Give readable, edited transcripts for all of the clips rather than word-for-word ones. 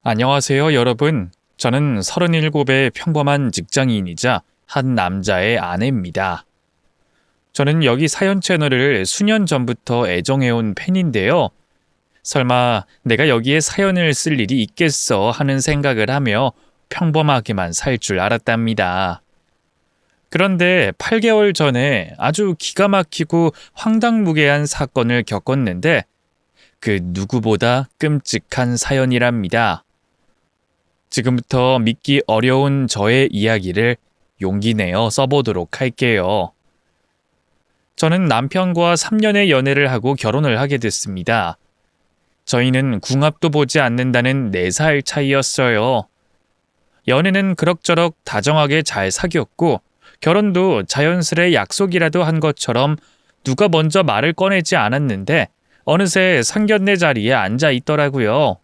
안녕하세요, 여러분. 저는 37의 평범한 직장인이자 한 남자의 아내입니다. 저는 여기 사연 채널을 수년 전부터 애정해온 팬인데요. 설마 내가 여기에 사연을 쓸 일이 있겠어 하는 생각을 하며 평범하게만 살 줄 알았답니다. 그런데 8개월 전에 아주 기가 막히고 황당무계한 사건을 겪었는데 그 누구보다 끔찍한 사연이랍니다. 지금부터 믿기 어려운 저의 이야기를 용기 내어 써보도록 할게요. 저는 남편과 3년의 연애를 하고 결혼을 하게 됐습니다. 저희는 궁합도 보지 않는다는 4살 차이였어요. 연애는 그럭저럭 다정하게 잘 사귀었고 결혼도 자연스레 약속이라도 한 것처럼 누가 먼저 말을 꺼내지 않았는데 어느새 상견례 자리에 앉아 있더라고요.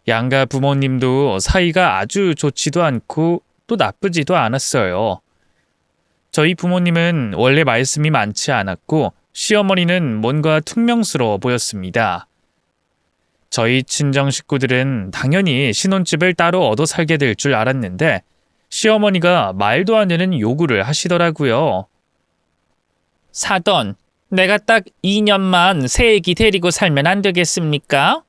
양가 부모님도 사이가 아주 좋지도 않고 또 나쁘지도 않았어요. 저희 부모님은 원래 말씀이 많지 않았고 시어머니는 뭔가 퉁명스러워 보였습니다. 저희 친정 식구들은 당연히 신혼집을 따로 얻어 살게 될 줄 알았는데 시어머니가 말도 안 되는 요구를 하시더라고요. 사돈, 내가 딱 2년만 새 애기 데리고 살면 안 되겠습니까?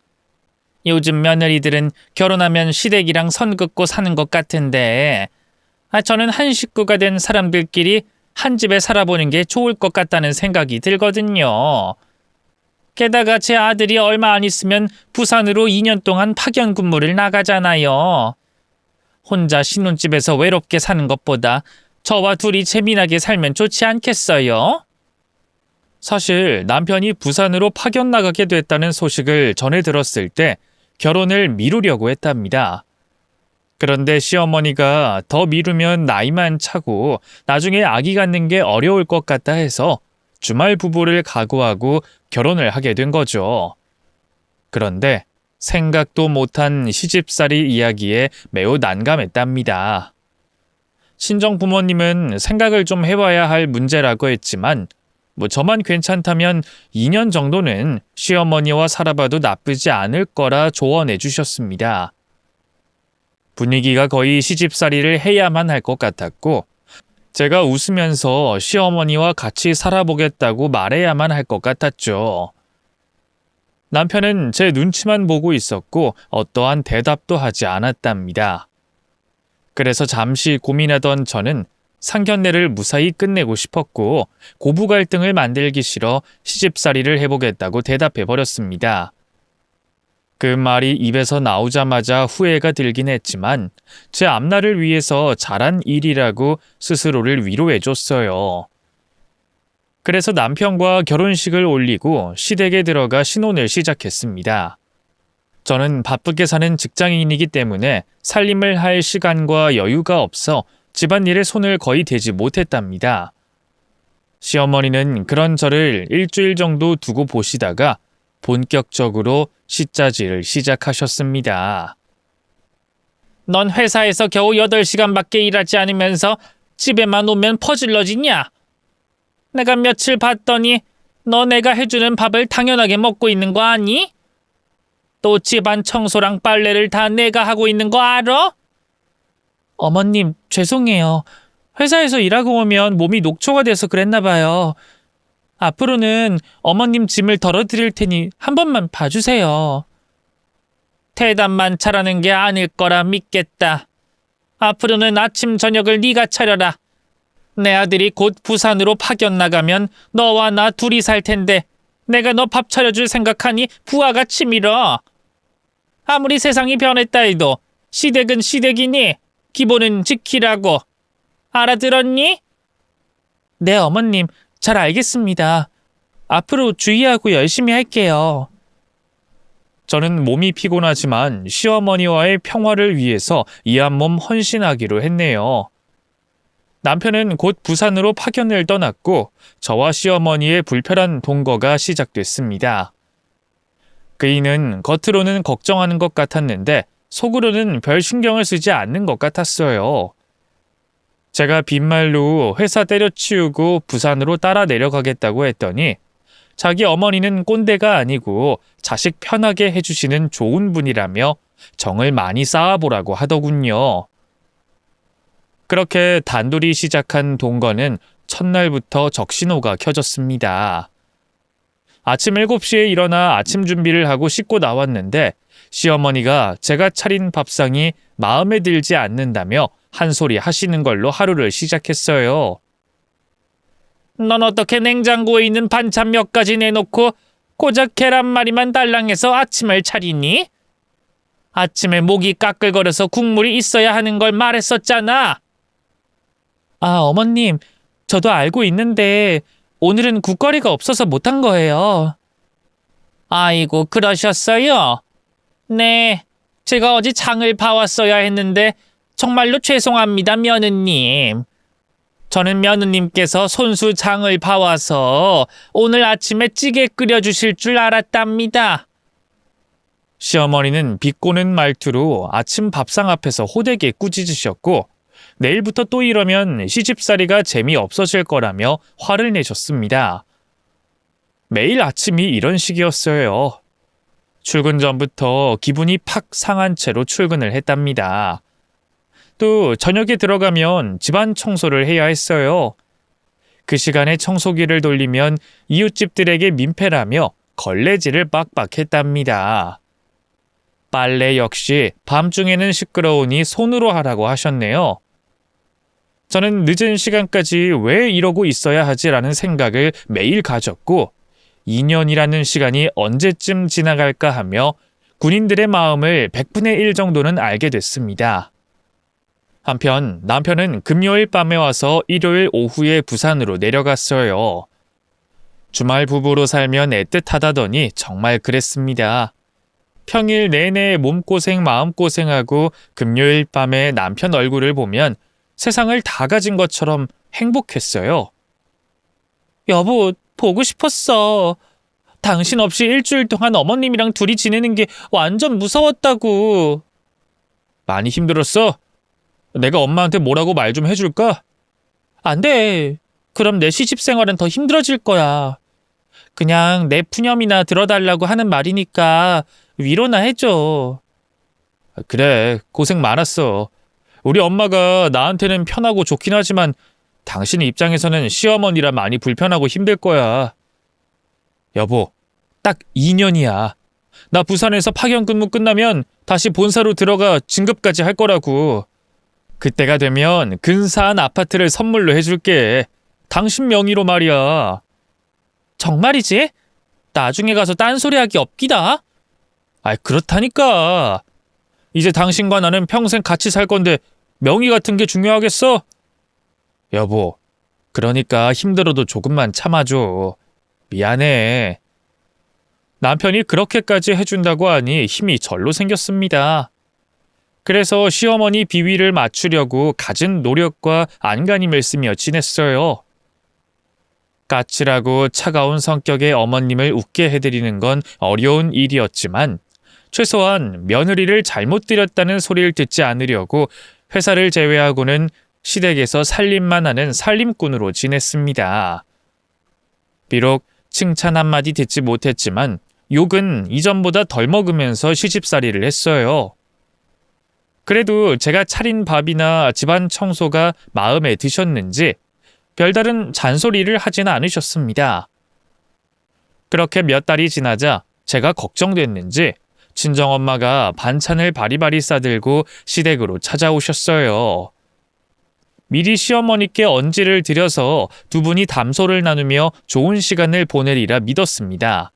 요즘 며느리들은 결혼하면 시댁이랑 선 긋고 사는 것 같은데 저는 한 식구가 된 사람들끼리 한 집에 살아보는 게 좋을 것 같다는 생각이 들거든요. 게다가 제 아들이 얼마 안 있으면 부산으로 2년 동안 파견 근무를 나가잖아요. 혼자 신혼집에서 외롭게 사는 것보다 저와 둘이 재미나게 살면 좋지 않겠어요? 사실 남편이 부산으로 파견 나가게 됐다는 소식을 전해 들었을 때 결혼을 미루려고 했답니다. 그런데 시어머니가 더 미루면 나이만 차고 나중에 아기 갖는 게 어려울 것 같다 해서 주말 부부를 각오하고 결혼을 하게 된 거죠. 그런데 생각도 못한 시집살이 이야기에 매우 난감했답니다. 친정 부모님은 생각을 좀 해봐야 할 문제라고 했지만 저만 괜찮다면 2년 정도는 시어머니와 살아봐도 나쁘지 않을 거라 조언해 주셨습니다. 분위기가 거의 시집살이를 해야만 할 것 같았고 제가 웃으면서 시어머니와 같이 살아보겠다고 말해야만 할 것 같았죠. 남편은 제 눈치만 보고 있었고 어떠한 대답도 하지 않았답니다. 그래서 잠시 고민하던 저는 상견례를 무사히 끝내고 싶었고 고부 갈등을 만들기 싫어 시집살이를 해보겠다고 대답해버렸습니다. 그 말이 입에서 나오자마자 후회가 들긴 했지만 제 앞날을 위해서 잘한 일이라고 스스로를 위로해줬어요. 그래서 남편과 결혼식을 올리고 시댁에 들어가 신혼을 시작했습니다. 저는 바쁘게 사는 직장인이기 때문에 살림을 할 시간과 여유가 없어 집안일에 손을 거의 대지 못했답니다. 시어머니는 그런 저를 일주일 정도 두고 보시다가 본격적으로 시짜지를 시작하셨습니다. 넌 회사에서 겨우 8시간밖에 일하지 않으면서 집에만 오면 퍼질러지냐? 내가 며칠 봤더니 너 내가 해주는 밥을 당연하게 먹고 있는 거 아니? 또 집안 청소랑 빨래를 다 내가 하고 있는 거 알아? 어머님, 죄송해요. 회사에서 일하고 오면 몸이 녹초가 돼서 그랬나 봐요. 앞으로는 어머님 짐을 덜어드릴 테니 한 번만 봐주세요. 대답만 잘하는 게 아닐 거라 믿겠다. 앞으로는 아침 저녁을 네가 차려라. 내 아들이 곧 부산으로 파견 나가면 너와 나 둘이 살 텐데 내가 너 밥 차려줄 생각하니 부하가 치밀어. 아무리 세상이 변했다 해도 시댁은 시댁이니 기본은 지키라고. 알아들었니? 네, 어머님. 잘 알겠습니다. 앞으로 주의하고 열심히 할게요. 저는 몸이 피곤하지만 시어머니와의 평화를 위해서 이 한 몸 헌신하기로 했네요. 남편은 곧 부산으로 파견을 떠났고 저와 시어머니의 불편한 동거가 시작됐습니다. 그이는 겉으로는 걱정하는 것 같았는데 속으로는 별 신경을 쓰지 않는 것 같았어요. 제가 빈말로 회사 때려치우고 부산으로 따라 내려가겠다고 했더니 자기 어머니는 꼰대가 아니고 자식 편하게 해주시는 좋은 분이라며 정을 많이 쌓아보라고 하더군요. 그렇게 단둘이 시작한 동거는 첫날부터 적신호가 켜졌습니다. 아침 7시에 일어나 아침 준비를 하고 씻고 나왔는데 시어머니가 제가 차린 밥상이 마음에 들지 않는다며 한 소리 하시는 걸로 하루를 시작했어요. 넌 어떻게 냉장고에 있는 반찬 몇 가지 내놓고 고작 계란말이만 달랑해서 아침을 차리니? 아침에 목이 까끌거려서 국물이 있어야 하는 걸 말했었잖아. 아, 어머님, 저도 알고 있는데 오늘은 국거리가 없어서 못한 거예요. 아이고, 그러셨어요? 네, 제가 어제 장을 봐왔어야 했는데 정말로 죄송합니다, 며느님. 저는 며느님께서 손수 장을 봐와서 오늘 아침에 찌개 끓여주실 줄 알았답니다. 시어머니는 비꼬는 말투로 아침 밥상 앞에서 호되게 꾸짖으셨고 내일부터 또 이러면 시집살이가 재미없어질 거라며 화를 내셨습니다. 매일 아침이 이런 식이었어요. 출근 전부터 기분이 팍 상한 채로 출근을 했답니다. 또 저녁에 들어가면 집안 청소를 해야 했어요. 그 시간에 청소기를 돌리면 이웃집들에게 민폐라며 걸레질을 빡빡했답니다. 빨래 역시 밤중에는 시끄러우니 손으로 하라고 하셨네요. 저는 늦은 시간까지 왜 이러고 있어야 하지라는 생각을 매일 가졌고 2년이라는 시간이 언제쯤 지나갈까 하며 군인들의 마음을 100분의 1 정도는 알게 됐습니다. 한편 남편은 금요일 밤에 와서 일요일 오후에 부산으로 내려갔어요. 주말 부부로 살면 애틋하다더니 정말 그랬습니다. 평일 내내 몸고생 마음고생하고 금요일 밤에 남편 얼굴을 보면 세상을 다 가진 것처럼 행복했어요. 여보, 보고 싶었어. 당신 없이 일주일 동안 어머님이랑 둘이 지내는 게 완전 무서웠다고. 많이 힘들었어? 내가 엄마한테 뭐라고 말 좀 해줄까? 안 돼. 그럼 내 시집 생활은 더 힘들어질 거야. 그냥 내 푸념이나 들어달라고 하는 말이니까 위로나 해줘. 그래, 고생 많았어. 우리 엄마가 나한테는 편하고 좋긴 하지만 당신 입장에서는 시어머니라 많이 불편하고 힘들 거야. 여보, 딱 2년이야. 나 부산에서 파견 근무 끝나면 다시 본사로 들어가 진급까지 할 거라고. 그때가 되면 근사한 아파트를 선물로 해줄게. 당신 명의로 말이야. 정말이지? 나중에 가서 딴소리하기 없기다. 아이, 그렇다니까. 이제 당신과 나는 평생 같이 살 건데 명의 같은 게 중요하겠어? 여보, 그러니까 힘들어도 조금만 참아줘. 미안해. 남편이 그렇게까지 해준다고 하니 힘이 절로 생겼습니다. 그래서 시어머니 비위를 맞추려고 갖은 노력과 안간힘을 쓰며 지냈어요. 까칠하고 차가운 성격의 어머님을 웃게 해드리는 건 어려운 일이었지만 최소한 며느리를 잘못 들였다는 소리를 듣지 않으려고 회사를 제외하고는 시댁에서 살림만 하는 살림꾼으로 지냈습니다. 비록 칭찬 한마디 듣지 못했지만 욕은 이전보다 덜 먹으면서 시집살이를 했어요. 그래도 제가 차린 밥이나 집안 청소가 마음에 드셨는지 별다른 잔소리를 하진 않으셨습니다. 그렇게 몇 달이 지나자 제가 걱정됐는지 친정엄마가 반찬을 바리바리 싸들고 시댁으로 찾아오셨어요. 미리 시어머니께 언지를 드려서 두 분이 담소를 나누며 좋은 시간을 보내리라 믿었습니다.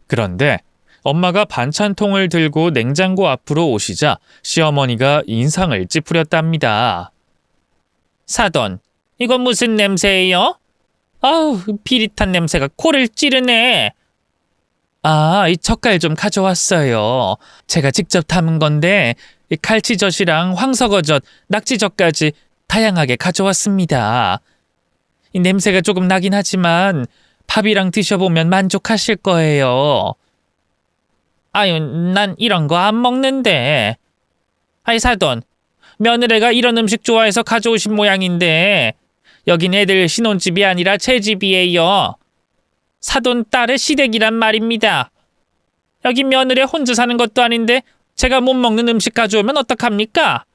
그런데 엄마가 반찬통을 들고 냉장고 앞으로 오시자 시어머니가 인상을 찌푸렸답니다. 사돈, 이건 무슨 냄새예요? 아우, 비릿한 냄새가 코를 찌르네. 아, 이 젓갈 좀 가져왔어요. 제가 직접 담은 건데 갈치젓이랑 황석어젓, 낙지젓까지 다양하게 가져왔습니다. 이 냄새가 조금 나긴 하지만 밥이랑 드셔보면 만족하실 거예요. 아유, 난 이런 거 안 먹는데. 아이, 사돈, 며느리가 이런 음식 좋아해서 가져오신 모양인데 여긴 애들 신혼집이 아니라 제 집이에요. 사돈 딸의 시댁이란 말입니다. 여기 며느리 혼자 사는 것도 아닌데 제가 못 먹는 음식 가져오면 어떡합니까?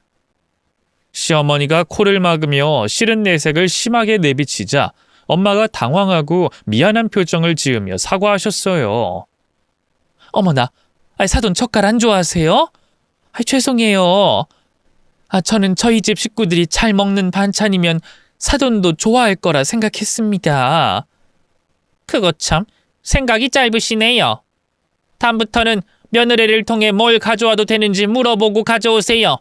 시어머니가 코를 막으며 싫은 내색을 심하게 내비치자 엄마가 당황하고 미안한 표정을 지으며 사과하셨어요. 어머나, 사돈 젓갈 안 좋아하세요? 죄송해요. 저는 저희 집 식구들이 잘 먹는 반찬이면 사돈도 좋아할 거라 생각했습니다. 그거 참 생각이 짧으시네요. 다음부터는 며느리를 통해 뭘 가져와도 되는지 물어보고 가져오세요.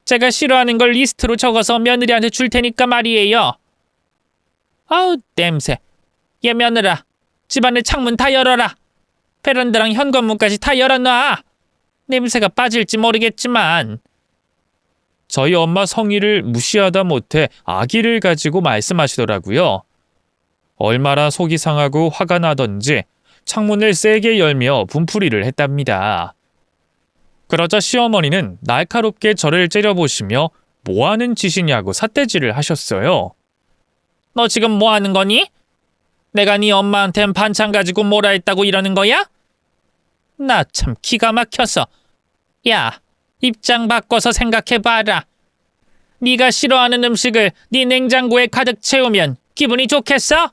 제가 싫어하는 걸 리스트로 적어서 며느리한테 줄 테니까 말이에요. 아우 냄새. 얘 며느라, 집안의 창문 다 열어라. 베란다랑 현관문까지 다 열어놔. 냄새가 빠질지 모르겠지만. 저희 엄마 성의를 무시하다 못해 아기를 가지고 말씀하시더라고요. 얼마나 속이 상하고 화가 나던지 창문을 세게 열며 분풀이를 했답니다. 그러자 시어머니는 날카롭게 저를 째려보시며 뭐하는 짓이냐고 삿대질을 하셨어요. 너 지금 뭐 하는 거니? 내가 네 엄마한텐 반찬 가지고 뭐라 했다고 이러는 거야? 나 참 기가 막혀서. 야, 입장 바꿔서 생각해봐라. 네가 싫어하는 음식을 네 냉장고에 가득 채우면 기분이 좋겠어?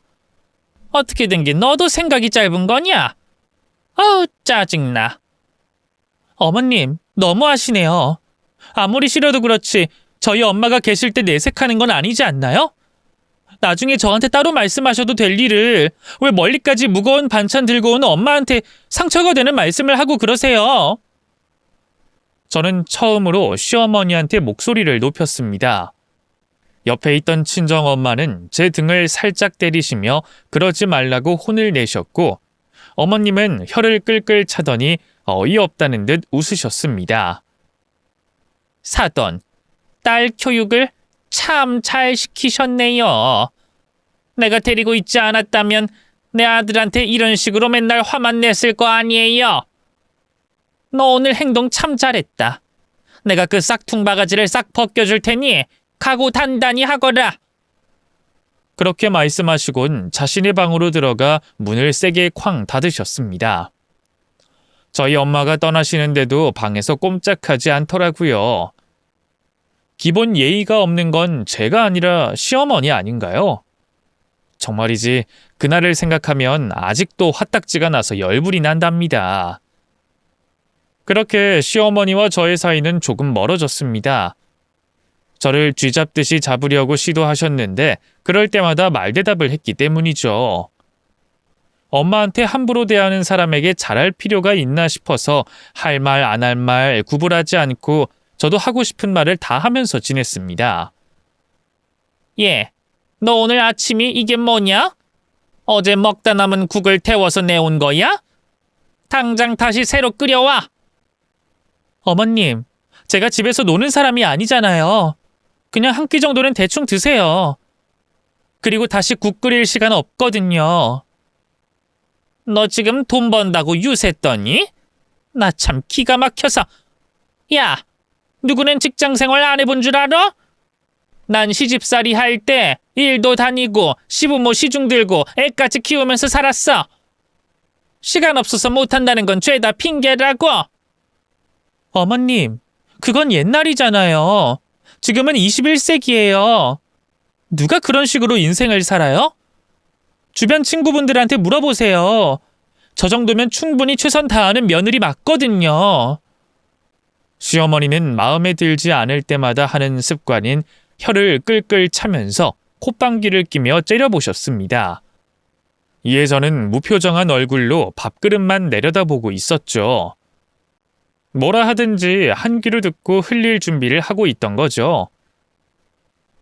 어떻게 된 게 너도 생각이 짧은 거냐? 아우 짜증나. 어머님, 너무하시네요. 아무리 싫어도 그렇지 저희 엄마가 계실 때 내색하는 건 아니지 않나요? 나중에 저한테 따로 말씀하셔도 될 일을 왜 멀리까지 무거운 반찬 들고 온 엄마한테 상처가 되는 말씀을 하고 그러세요? 저는 처음으로 시어머니한테 목소리를 높였습니다. 옆에 있던 친정엄마는 제 등을 살짝 때리시며 그러지 말라고 혼을 내셨고 어머님은 혀를 끌끌 차더니 어이없다는 듯 웃으셨습니다. 사돈, 딸 교육을 참 잘 시키셨네요. 내가 데리고 있지 않았다면 내 아들한테 이런 식으로 맨날 화만 냈을 거 아니에요. 너 오늘 행동 참 잘했다. 내가 그 싹퉁 바가지를 싹 벗겨줄 테니 각오 단단히 하거라. 그렇게 말씀하시곤 자신의 방으로 들어가 문을 세게 쾅 닫으셨습니다. 저희 엄마가 떠나시는데도 방에서 꼼짝하지 않더라고요. 기본 예의가 없는 건 제가 아니라 시어머니 아닌가요? 정말이지 그날을 생각하면 아직도 화딱지가 나서 열불이 난답니다. 그렇게 시어머니와 저의 사이는 조금 멀어졌습니다. 저를 쥐잡듯이 잡으려고 시도하셨는데 그럴 때마다 말대답을 했기 때문이죠. 엄마한테 함부로 대하는 사람에게 잘할 필요가 있나 싶어서 할 말 안 할 말 구분하지 않고 저도 하고 싶은 말을 다 하면서 지냈습니다. 예, 너 오늘 아침이 이게 뭐냐? 어제 먹다 남은 국을 데워서 내온 거야? 당장 다시 새로 끓여와. 어머님, 제가 집에서 노는 사람이 아니잖아요. 그냥 한 끼 정도는 대충 드세요. 그리고 다시 국 끓일 시간 없거든요. 너 지금 돈 번다고 유세떠니? 나 참 기가 막혀서. 야, 누구는 직장생활 안 해본 줄 알아? 난 시집살이 할 때 일도 다니고 시부모 시중 들고 애까지 키우면서 살았어. 시간 없어서 못한다는 건 죄다 핑계라고. 어머님, 그건 옛날이잖아요. 지금은 21세기예요. 누가 그런 식으로 인생을 살아요? 주변 친구분들한테 물어보세요. 저 정도면 충분히 최선 다하는 며느리 맞거든요. 시어머니는 마음에 들지 않을 때마다 하는 습관인 혀를 끌끌 차면서 콧방귀를 끼며 째려보셨습니다. 이에 저는 무표정한 얼굴로 밥그릇만 내려다보고 있었죠. 뭐라 하든지 한 귀로 듣고 흘릴 준비를 하고 있던 거죠.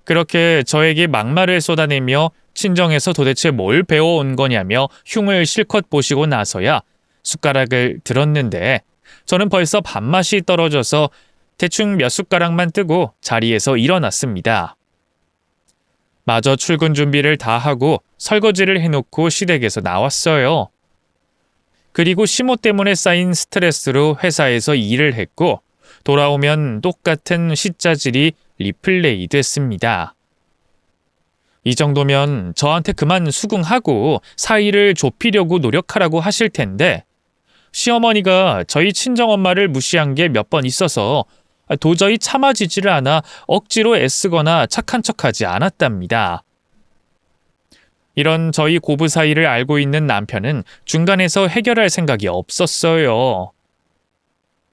그렇게 저에게 막말을 쏟아내며 친정에서 도대체 뭘 배워온 거냐며 흉을 실컷 보시고 나서야 숟가락을 들었는데 저는 벌써 밥맛이 떨어져서 대충 몇 숟가락만 뜨고 자리에서 일어났습니다. 마저 출근 준비를 다 하고 설거지를 해놓고 시댁에서 나왔어요. 그리고 시모 때문에 쌓인 스트레스로 회사에서 일을 했고 돌아오면 똑같은 시짜질이 리플레이 됐습니다. 이 정도면 저한테 그만 수긍하고 사이를 좁히려고 노력하라고 하실 텐데 시어머니가 저희 친정엄마를 무시한 게 몇 번 있어서 도저히 참아지지를 않아 억지로 애쓰거나 착한 척하지 않았답니다. 이런 저희 고부 사이를 알고 있는 남편은 중간에서 해결할 생각이 없었어요.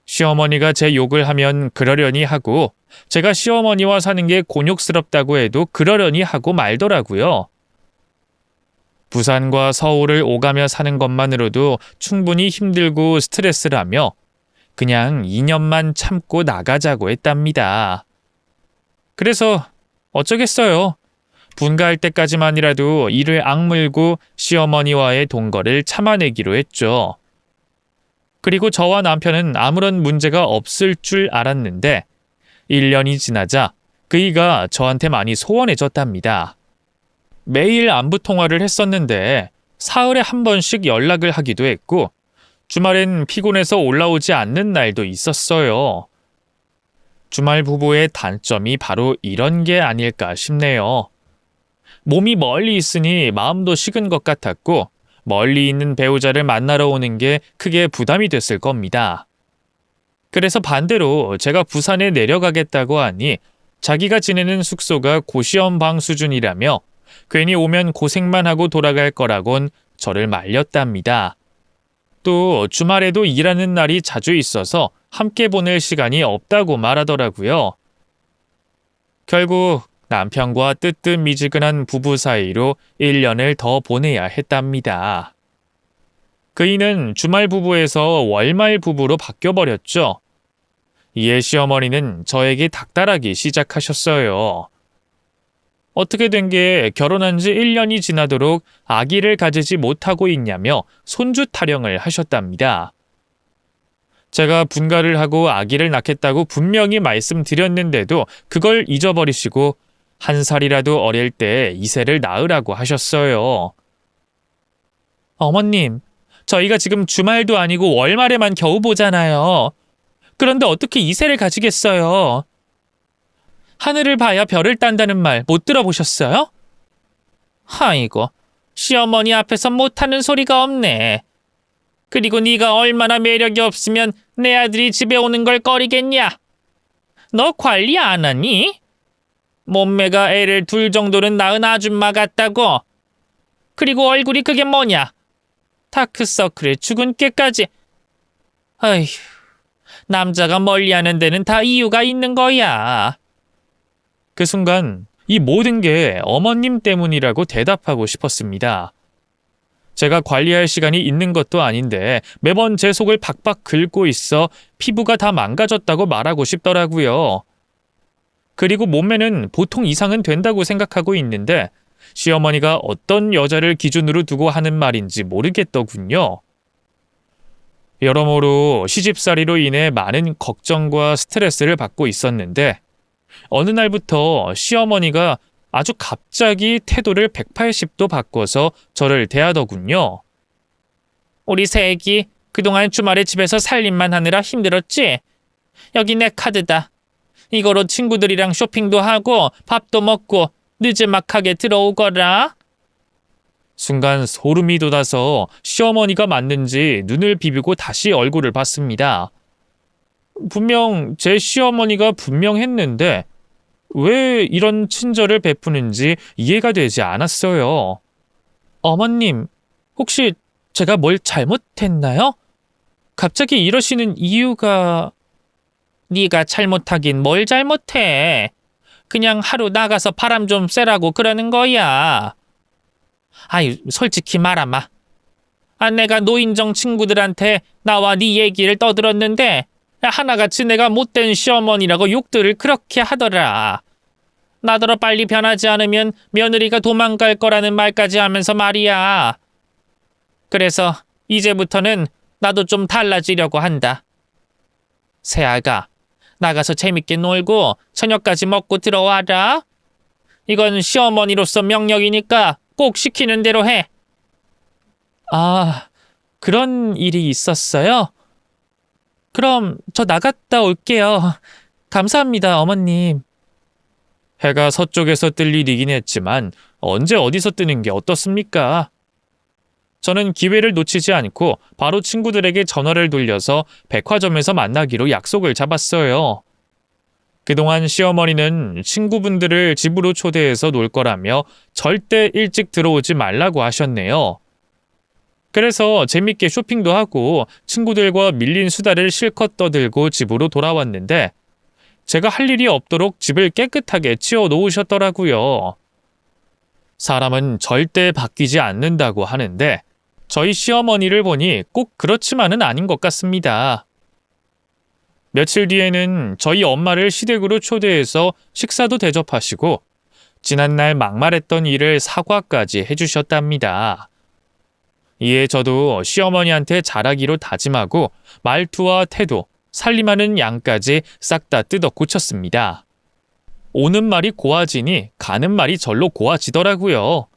시어머니가 제 욕을 하면 그러려니 하고 제가 시어머니와 사는 게 곤욕스럽다고 해도 그러려니 하고 말더라고요. 부산과 서울을 오가며 사는 것만으로도 충분히 힘들고 스트레스라며 그냥 2년만 참고 나가자고 했답니다. 그래서 어쩌겠어요. 분가할 때까지만이라도 이를 악물고 시어머니와의 동거를 참아내기로 했죠. 그리고 저와 남편은 아무런 문제가 없을 줄 알았는데 1년이 지나자 그이가 저한테 많이 소원해졌답니다. 매일 안부 통화를 했었는데 사흘에 한 번씩 연락을 하기도 했고 주말엔 피곤해서 올라오지 않는 날도 있었어요. 주말 부부의 단점이 바로 이런 게 아닐까 싶네요. 몸이 멀리 있으니 마음도 식은 것 같았고 멀리 있는 배우자를 만나러 오는 게 크게 부담이 됐을 겁니다. 그래서 반대로 제가 부산에 내려가겠다고 하니 자기가 지내는 숙소가 고시원 방 수준이라며 괜히 오면 고생만 하고 돌아갈 거라곤 저를 말렸답니다. 또 주말에도 일하는 날이 자주 있어서 함께 보낼 시간이 없다고 말하더라고요. 결국 남편과 뜨뜻미지근한 부부 사이로 1년을 더 보내야 했답니다. 그이는 주말 부부에서 월말 부부로 바뀌어버렸죠. 이에 시어머니는 저에게 닥달하기 시작하셨어요. 어떻게 된 게 결혼한 지 1년이 지나도록 아기를 가지지 못하고 있냐며 손주 타령을 하셨답니다. 제가 분가를 하고 아기를 낳겠다고 분명히 말씀드렸는데도 그걸 잊어버리시고 1살이라도 어릴 때 이세를 낳으라고 하셨어요. 어머님, 저희가 지금 주말도 아니고 월말에만 겨우 보잖아요. 그런데 어떻게 이세를 가지겠어요? 하늘을 봐야 별을 딴다는 말 못 들어보셨어요? 아이고, 시어머니 앞에서 못하는 소리가 없네. 그리고 네가 얼마나 매력이 없으면 내 아들이 집에 오는 걸 꺼리겠냐? 너 관리 안 하니? 몸매가 애를 둘 정도는 낳은 아줌마 같다고. 그리고 얼굴이 그게 뭐냐? 다크서클에 죽은 깨까지. 아휴, 남자가 멀리하는 데는 다 이유가 있는 거야. 그 순간 이 모든 게 어머님 때문이라고 대답하고 싶었습니다. 제가 관리할 시간이 있는 것도 아닌데 매번 제 속을 박박 긁고 있어 피부가 다 망가졌다고 말하고 싶더라고요. 그리고 몸매는 보통 이상은 된다고 생각하고 있는데 시어머니가 어떤 여자를 기준으로 두고 하는 말인지 모르겠더군요. 여러모로 시집살이로 인해 많은 걱정과 스트레스를 받고 있었는데 어느 날부터 시어머니가 아주 갑자기 태도를 180도 바꿔서 저를 대하더군요. 우리 새애기 그동안 주말에 집에서 살림만 하느라 힘들었지? 여기 내 카드다. 이거로 친구들이랑 쇼핑도 하고 밥도 먹고 느지막하게 들어오거라. 순간 소름이 돋아서 시어머니가 맞는지 눈을 비비고 다시 얼굴을 봤습니다. 분명 제 시어머니가 분명했는데 왜 이런 친절을 베푸는지 이해가 되지 않았어요. 어머님, 혹시 제가 뭘 잘못했나요? 갑자기 이러시는 이유가... 네가 잘못하긴 뭘 잘못해. 그냥 하루 나가서 바람 좀 쐬라고 그러는 거야. 아유, 솔직히 말아마. 내가 노인정 친구들한테 나와 네 얘기를 떠들었는데 하나같이 내가 못된 시어머니라고 욕들을 그렇게 하더라. 나더러 빨리 변하지 않으면 며느리가 도망갈 거라는 말까지 하면서 말이야. 그래서 이제부터는 나도 좀 달라지려고 한다. 새아가, 나가서 재밌게 놀고 저녁까지 먹고 들어와라. 이건 시어머니로서 명령이니까 꼭 시키는 대로 해. 아, 그런 일이 있었어요? 그럼 저 나갔다 올게요. 감사합니다, 어머님. 해가 서쪽에서 뜰 일이긴 했지만 언제 어디서 뜨는 게 어떻습니까? 저는 기회를 놓치지 않고 바로 친구들에게 전화를 돌려서 백화점에서 만나기로 약속을 잡았어요. 그동안 시어머니는 친구분들을 집으로 초대해서 놀 거라며 절대 일찍 들어오지 말라고 하셨네요. 그래서 재밌게 쇼핑도 하고 친구들과 밀린 수다를 실컷 떠들고 집으로 돌아왔는데 제가 할 일이 없도록 집을 깨끗하게 치워 놓으셨더라고요. 사람은 절대 바뀌지 않는다고 하는데 저희 시어머니를 보니 꼭 그렇지만은 아닌 것 같습니다. 며칠 뒤에는 저희 엄마를 시댁으로 초대해서 식사도 대접하시고 지난날 막말했던 일을 사과까지 해주셨답니다. 이에 저도 시어머니한테 잘하기로 다짐하고 말투와 태도, 살림하는 양까지 싹 다 뜯어 고쳤습니다. 오는 말이 고와지니 가는 말이 절로 고와지더라고요.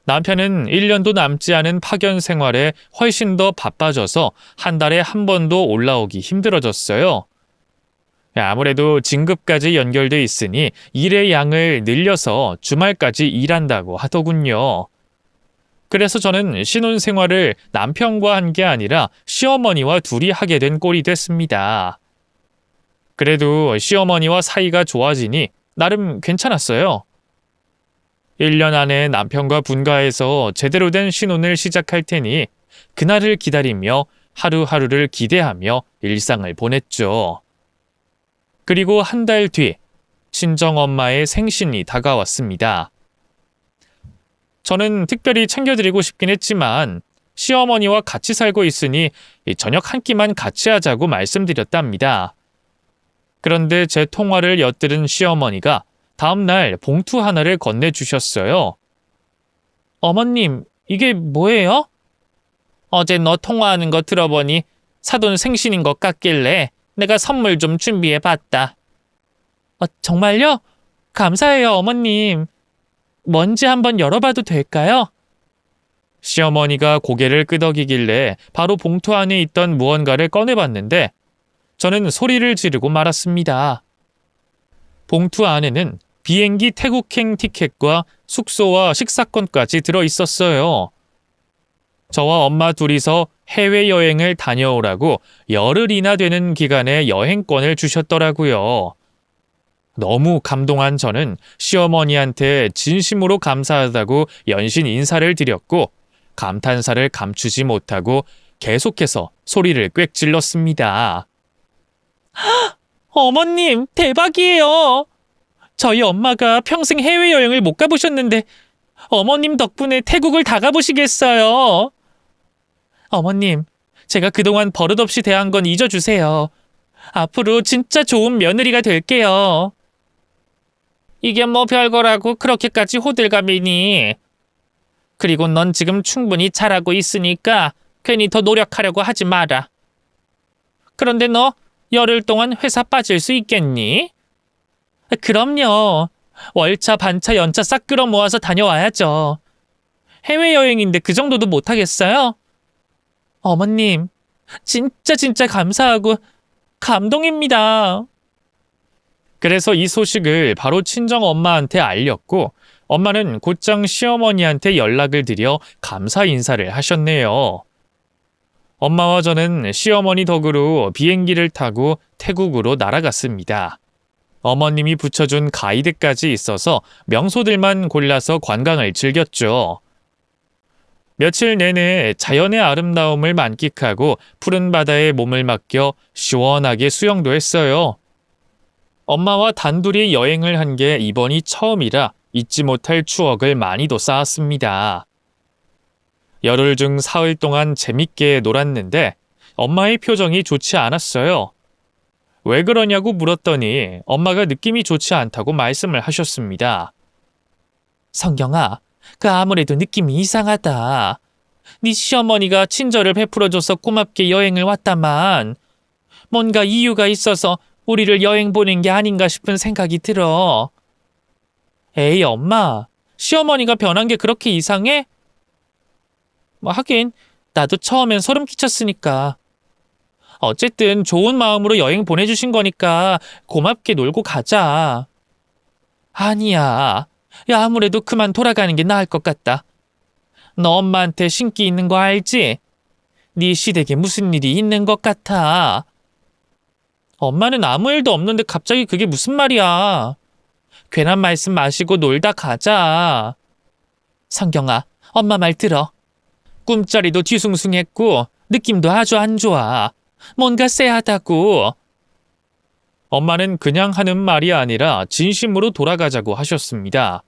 남편은 1년도 남지 않은 파견 생활에 훨씬 더 바빠져서 한 달에 한 번도 올라오기 힘들어졌어요. 아무래도 진급까지 연결돼 있으니 일의 양을 늘려서 주말까지 일한다고 하더군요. 그래서 저는 신혼 생활을 남편과 한 게 아니라 시어머니와 둘이 하게 된 꼴이 됐습니다. 그래도 시어머니와 사이가 좋아지니 나름 괜찮았어요. 1년 안에 남편과 분가해서 제대로 된 신혼을 시작할 테니 그날을 기다리며 하루하루를 기대하며 일상을 보냈죠. 그리고 한 달 뒤 친정엄마의 생신이 다가왔습니다. 저는 특별히 챙겨드리고 싶긴 했지만 시어머니와 같이 살고 있으니 저녁 한 끼만 같이 하자고 말씀드렸답니다. 그런데 제 통화를 엿들은 시어머니가 다음날 봉투 하나를 건네주셨어요. 어머님, 이게 뭐예요? 어제 너 통화하는 거 들어보니 사돈 생신인 것 같길래 내가 선물 좀 준비해봤다. 정말요? 감사해요, 어머님. 뭔지 한번 열어봐도 될까요? 시어머니가 고개를 끄덕이길래 바로 봉투 안에 있던 무언가를 꺼내봤는데 저는 소리를 지르고 말았습니다. 봉투 안에는 비행기 태국행 티켓과 숙소와 식사권까지 들어있었어요. 저와 엄마 둘이서 해외여행을 다녀오라고 열흘이나 되는 기간의 여행권을 주셨더라고요. 너무 감동한 저는 시어머니한테 진심으로 감사하다고 연신 인사를 드렸고 감탄사를 감추지 못하고 계속해서 소리를 꽥 질렀습니다. 어머님, 대박이에요. 저희 엄마가 평생 해외여행을 못 가보셨는데 어머님 덕분에 태국을 다 가보시겠어요. 어머님, 제가 그동안 버릇없이 대한 건 잊어주세요. 앞으로 진짜 좋은 며느리가 될게요. 이게 뭐 별거라고 그렇게까지 호들갑이니. 그리고 넌 지금 충분히 잘하고 있으니까 괜히 더 노력하려고 하지 마라. 그런데 너 열흘 동안 회사 빠질 수 있겠니? 그럼요. 월차, 반차, 연차 싹 끌어모아서 다녀와야죠. 해외여행인데 그 정도도 못하겠어요? 어머님, 진짜 감사하고 감동입니다. 그래서 이 소식을 바로 친정엄마한테 알렸고 엄마는 곧장 시어머니한테 연락을 드려 감사 인사를 하셨네요. 엄마와 저는 시어머니 덕으로 비행기를 타고 태국으로 날아갔습니다. 어머님이 붙여준 가이드까지 있어서 명소들만 골라서 관광을 즐겼죠. 며칠 내내 자연의 아름다움을 만끽하고 푸른 바다에 몸을 맡겨 시원하게 수영도 했어요. 엄마와 단둘이 여행을 한 게 이번이 처음이라 잊지 못할 추억을 많이도 쌓았습니다. 열흘 중 사흘 동안 재밌게 놀았는데 엄마의 표정이 좋지 않았어요. 왜 그러냐고 물었더니 엄마가 느낌이 좋지 않다고 말씀을 하셨습니다. 성경아, 그 아무래도 느낌이 이상하다. 네 시어머니가 친절을 베풀어줘서 고맙게 여행을 왔다만 뭔가 이유가 있어서 우리를 여행 보낸 게 아닌가 싶은 생각이 들어. 에이 엄마, 시어머니가 변한 게 그렇게 이상해? 하긴 나도 처음엔 소름 끼쳤으니까. 어쨌든 좋은 마음으로 여행 보내주신 거니까 고맙게 놀고 가자. 아니야. 야, 아무래도 그만 돌아가는 게 나을 것 같다. 너 엄마한테 신기 있는 거 알지? 네 시댁에 무슨 일이 있는 것 같아. 엄마는 아무 일도 없는데 갑자기 그게 무슨 말이야. 괜한 말씀 마시고 놀다 가자. 성경아, 엄마 말 들어. 꿈자리도 뒤숭숭했고 느낌도 아주 안 좋아. 뭔가 쎄하다고. 엄마는 그냥 하는 말이 아니라 진심으로 돌아가자고 하셨습니다.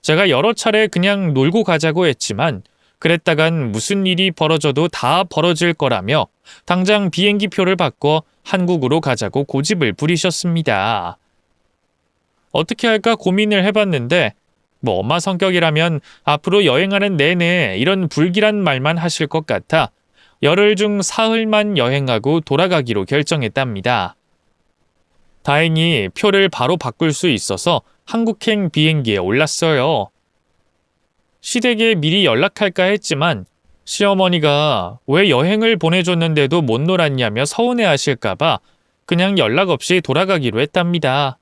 제가 여러 차례 그냥 놀고 가자고 했지만 그랬다간 무슨 일이 벌어져도 다 벌어질 거라며 당장 비행기 표를 바꿔 한국으로 가자고 고집을 부리셨습니다. 어떻게 할까 고민을 해봤는데 뭐 엄마 성격이라면 앞으로 여행하는 내내 이런 불길한 말만 하실 것 같아 열흘 중 사흘만 여행하고 돌아가기로 결정했답니다. 다행히 표를 바로 바꿀 수 있어서 한국행 비행기에 올랐어요. 시댁에 미리 연락할까 했지만 시어머니가 왜 여행을 보내줬는데도 못 놀았냐며 서운해하실까봐 그냥 연락 없이 돌아가기로 했답니다.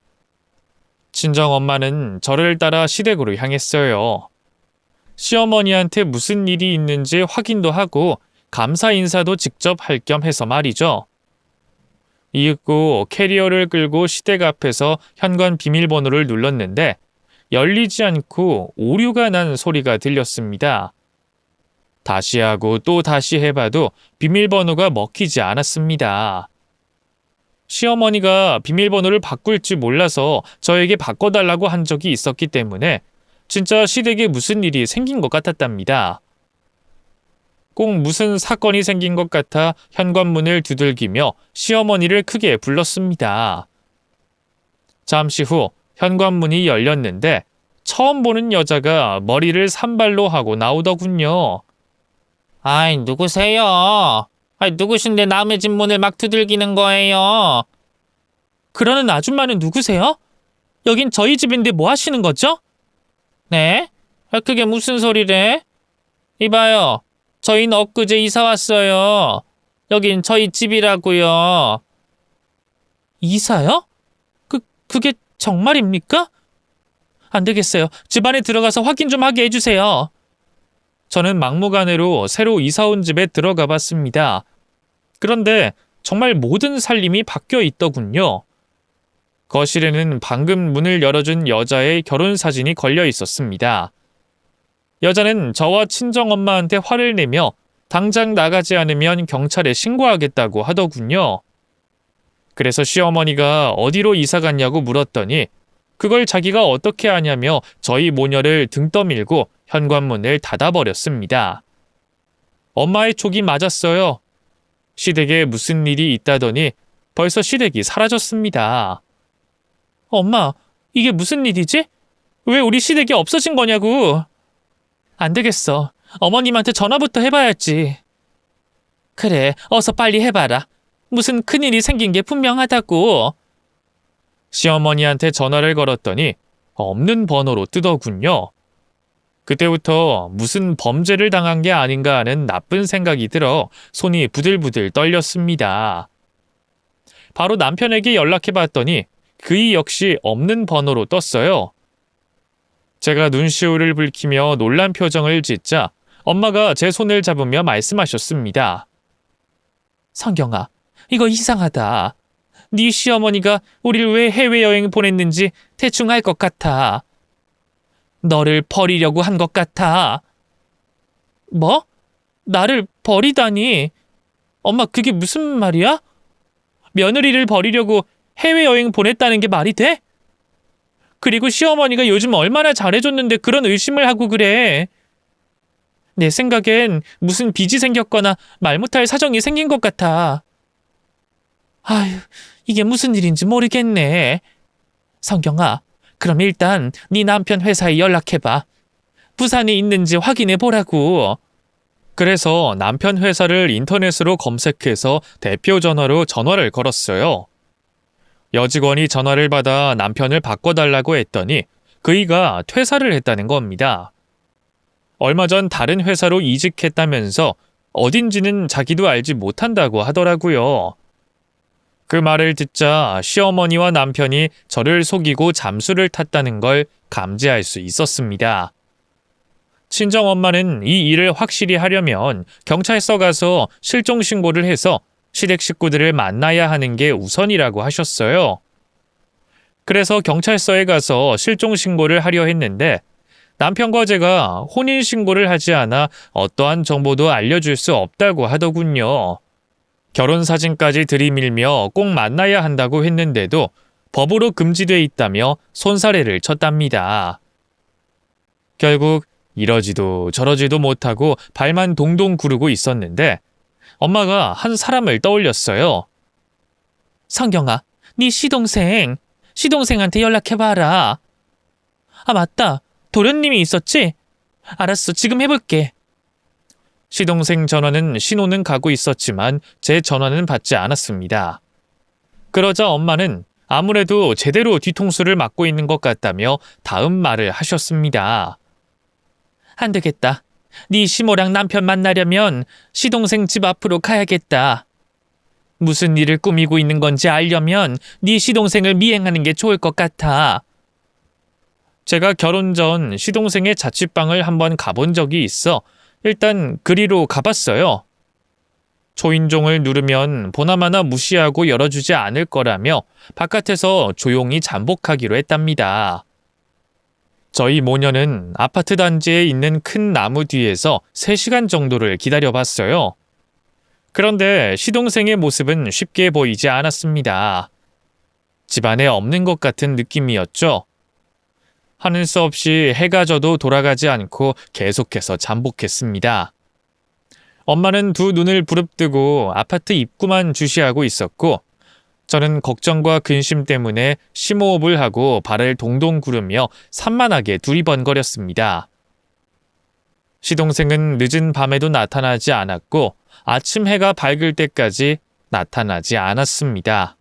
친정엄마는 저를 따라 시댁으로 향했어요. 시어머니한테 무슨 일이 있는지 확인도 하고 감사 인사도 직접 할 겸 해서 말이죠. 이윽고 캐리어를 끌고 시댁 앞에서 현관 비밀번호를 눌렀는데 열리지 않고 오류가 난 소리가 들렸습니다. 다시 하고 또 다시 해봐도 비밀번호가 먹히지 않았습니다. 시어머니가 비밀번호를 바꿀지 몰라서 저에게 바꿔달라고 한 적이 있었기 때문에 진짜 시댁에 무슨 일이 생긴 것 같았답니다. 꼭 무슨 사건이 생긴 것 같아 현관문을 두들기며 시어머니를 크게 불렀습니다. 잠시 후 현관문이 열렸는데 처음 보는 여자가 머리를 산발로 하고 나오더군요. 아이, 누구세요? 아이, 누구신데 남의 집 문을 막 두들기는 거예요? 그러는 아줌마는 누구세요? 여긴 저희 집인데 뭐 하시는 거죠? 네? 그게 무슨 소리래? 이봐요. 저희는 엊그제 이사 왔어요. 여긴 저희 집이라고요. 이사요? 그게 정말입니까? 안 되겠어요. 집 안에 들어가서 확인 좀 하게 해주세요. 저는 막무가내로 새로 이사 온 집에 들어가 봤습니다. 그런데 정말 모든 살림이 바뀌어 있더군요. 거실에는 방금 문을 열어준 여자의 결혼 사진이 걸려 있었습니다. 여자는 저와 친정엄마한테 화를 내며 당장 나가지 않으면 경찰에 신고하겠다고 하더군요. 그래서 시어머니가 어디로 이사 갔냐고 물었더니 그걸 자기가 어떻게 아냐며 저희 모녀를 등 떠밀고 현관문을 닫아버렸습니다. 엄마의 촉이 맞았어요. 시댁에 무슨 일이 있다더니 벌써 시댁이 사라졌습니다. 엄마, 이게 무슨 일이지? 왜 우리 시댁이 없어진 거냐고. 안 되겠어. 어머님한테 전화부터 해봐야지. 그래, 어서 빨리 해봐라. 무슨 큰일이 생긴 게 분명하다고. 시어머니한테 전화를 걸었더니 없는 번호로 뜨더군요. 그때부터 무슨 범죄를 당한 게 아닌가 하는 나쁜 생각이 들어 손이 부들부들 떨렸습니다. 바로 남편에게 연락해봤더니 그이 역시 없는 번호로 떴어요. 제가 눈시울을 붉히며 놀란 표정을 짓자 엄마가 제 손을 잡으며 말씀하셨습니다. 성경아, 이거 이상하다. 네 시어머니가 우릴 왜 해외여행 보냈는지 대충 알 것 같아. 너를 버리려고 한 것 같아. 뭐? 나를 버리다니? 엄마, 그게 무슨 말이야? 며느리를 버리려고 해외여행 보냈다는 게 말이 돼? 그리고 시어머니가 요즘 얼마나 잘해줬는데 그런 의심을 하고 그래. 내 생각엔 무슨 빚이 생겼거나 말 못할 사정이 생긴 것 같아. 아휴, 이게 무슨 일인지 모르겠네. 성경아, 그럼 일단 네 남편 회사에 연락해봐. 부산에 있는지 확인해 보라고. 그래서 남편 회사를 인터넷으로 검색해서 대표 전화로 전화를 걸었어요. 여직원이 전화를 받아 남편을 바꿔달라고 했더니 그이가 퇴사를 했다는 겁니다. 얼마 전 다른 회사로 이직했다면서 어딘지는 자기도 알지 못한다고 하더라고요. 그 말을 듣자 시어머니와 남편이 저를 속이고 잠수를 탔다는 걸 감지할 수 있었습니다. 친정엄마는 이 일을 확실히 하려면 경찰서 가서 실종 신고를 해서 시댁 식구들을 만나야 하는 게 우선이라고 하셨어요. 그래서 경찰서에 가서 실종 신고를 하려 했는데 남편과 제가 혼인 신고를 하지 않아 어떠한 정보도 알려줄 수 없다고 하더군요. 결혼 사진까지 들이밀며 꼭 만나야 한다고 했는데도 법으로 금지돼 있다며 손사래를 쳤답니다. 결국 이러지도 저러지도 못하고 발만 동동 구르고 있었는데 엄마가 한 사람을 떠올렸어요. 성경아, 네 시동생한테 연락해봐라. 아, 맞다. 도련님이 있었지? 알았어, 지금 해볼게. 시동생 전화는 신호는 가고 있었지만 제 전화는 받지 않았습니다. 그러자 엄마는 아무래도 제대로 뒤통수를 맞고 있는 것 같다며 다음 말을 하셨습니다. 안 되겠다. 네 시모랑 남편 만나려면 시동생 집 앞으로 가야겠다. 무슨 일을 꾸미고 있는 건지 알려면 네 시동생을 미행하는 게 좋을 것 같아. 제가 결혼 전 시동생의 자취방을 한번 가본 적이 있어 일단 그리로 가봤어요. 초인종을 누르면 보나마나 무시하고 열어주지 않을 거라며 바깥에서 조용히 잠복하기로 했답니다. 저희 모녀는 아파트 단지에 있는 큰 나무 뒤에서 3시간 정도를 기다려봤어요. 그런데 시동생의 모습은 쉽게 보이지 않았습니다. 집안에 없는 것 같은 느낌이었죠. 하는 수 없이 해가 져도 돌아가지 않고 계속해서 잠복했습니다. 엄마는 두 눈을 부릅뜨고 아파트 입구만 주시하고 있었고 저는 걱정과 근심 때문에 심호흡을 하고 발을 동동 구르며 산만하게 두리번거렸습니다. 시동생은 늦은 밤에도 나타나지 않았고 아침 해가 밝을 때까지 나타나지 않았습니다.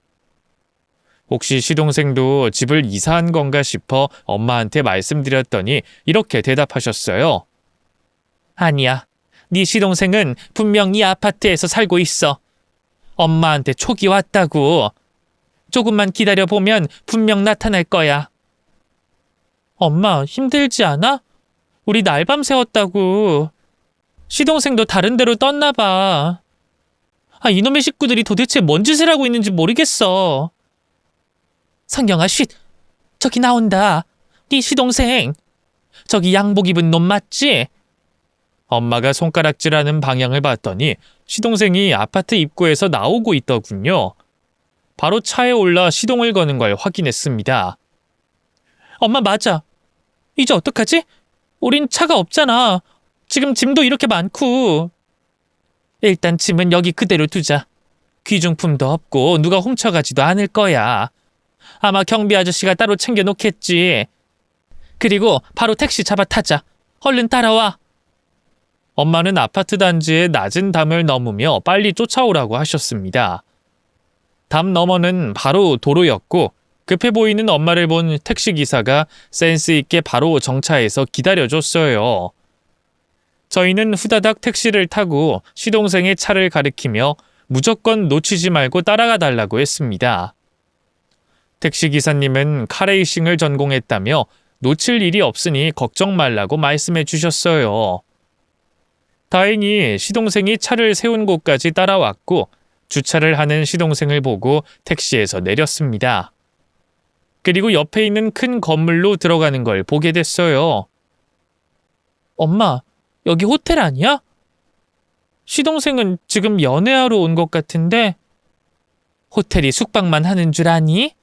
혹시 시동생도 집을 이사한 건가 싶어 엄마한테 말씀드렸더니 이렇게 대답하셨어요. 아니야. 네 시동생은 분명 이 아파트에서 살고 있어. 엄마한테 촉이 왔다고. 조금만 기다려보면 분명 나타날 거야. 엄마, 힘들지 않아? 우리 날밤 새웠다고. 시동생도 다른 데로 떴나 봐. 아, 이놈의 식구들이 도대체 뭔 짓을 하고 있는지 모르겠어. 상경아, 쉿! 저기 나온다. 네 시동생. 저기 양복 입은 놈 맞지? 엄마가 손가락질하는 방향을 봤더니 시동생이 아파트 입구에서 나오고 있더군요. 바로 차에 올라 시동을 거는 걸 확인했습니다. 엄마, 맞아. 이제 어떡하지? 우린 차가 없잖아. 지금 짐도 이렇게 많고. 일단 짐은 여기 그대로 두자. 귀중품도 없고 누가 훔쳐가지도 않을 거야. 아마 경비 아저씨가 따로 챙겨놓겠지. 그리고 바로 택시 잡아 타자. 얼른 따라와. 엄마는 아파트 단지의 낮은 담을 넘으며 빨리 쫓아오라고 하셨습니다. 담 너머는 바로 도로였고 급해 보이는 엄마를 본 택시기사가 센스 있게 바로 정차해서 기다려줬어요. 저희는 후다닥 택시를 타고 시동생의 차를 가리키며 무조건 놓치지 말고 따라가 달라고 했습니다. 택시기사님은 카레이싱을 전공했다며 놓칠 일이 없으니 걱정 말라고 말씀해 주셨어요. 다행히 시동생이 차를 세운 곳까지 따라왔고 주차를 하는 시동생을 보고 택시에서 내렸습니다. 그리고 옆에 있는 큰 건물로 들어가는 걸 보게 됐어요. 엄마, 여기 호텔 아니야? 시동생은 지금 연애하러 온 것 같은데. 호텔이 숙박만 하는 줄 아니?